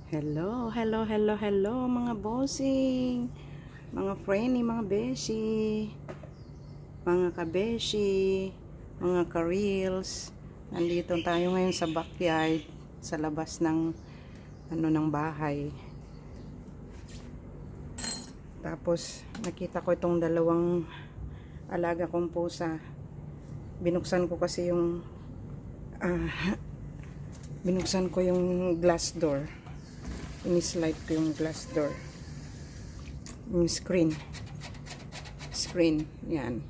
Hello, hello, hello, hello mga bossing, mga friendly, mga beshi, mga kabeshi, mga ka-reels. Nandito tayo ngayon sa backyard, sa labas ng ng bahay. Tapos nakita ko itong dalawang alaga kong pusa. Binuksan ko kasi yung binuksan ko yung glass door. Ini-slide ko yung glass door. Yung screen, yan.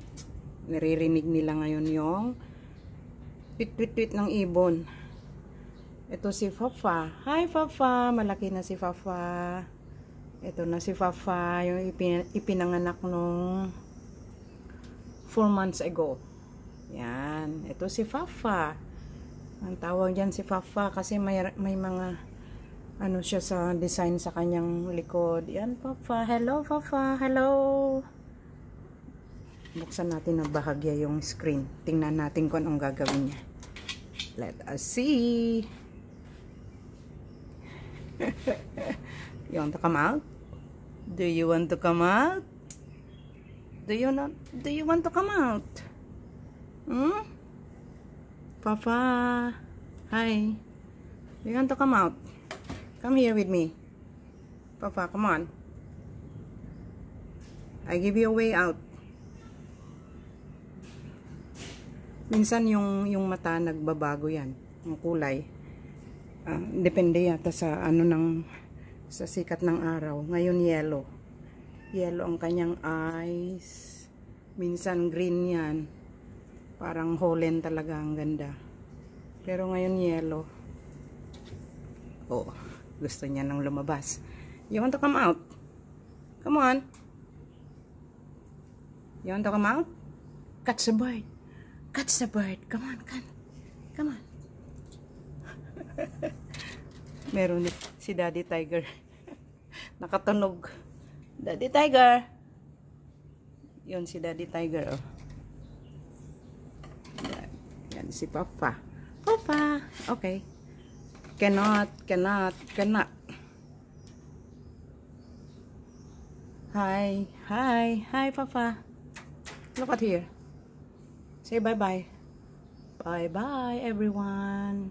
Naririnig nila ngayon yung tweet ng ibon. Ito si Fafa. Hi Fafa, malaki na si Fafa. Ito na si Fafa, yung ipinanganak nung 4 months ago. Yan, ito si Fafa. Ang tawag diyan si Fafa kasi may mga siya sa design sa kanyang likod. Yan, Fafa. Hello, Fafa. Hello. Buksan natin na bahagya yung screen. Tingnan natin kung anong gagawin niya. Let us see. You want to come out? Do you want to come out? Do you want to come out? Fafa. Hi. Do you want to come out? Come here with me. Fafa, come on. I give you a way out. Minsan yung mata nagbabago yan. Yung kulay. Depende yata sa sa sikat ng araw. Ngayon yellow. Yellow ang kanyang eyes. Minsan green yan. Parang Holland talaga, ang ganda. Pero ngayon yellow. Oh. Gusto niya nang lumabas. You want to come out? Come on. You want to come out? Catch the bird. Catch the bird. Come on, come on. Meron si Daddy Tiger. Nakatunog. Daddy Tiger. Yun si Daddy Tiger, oh. Yan si Papa. Papa. Okay. Cannot. Hi, Papa. Look at here. Say bye-bye. Bye-bye, everyone.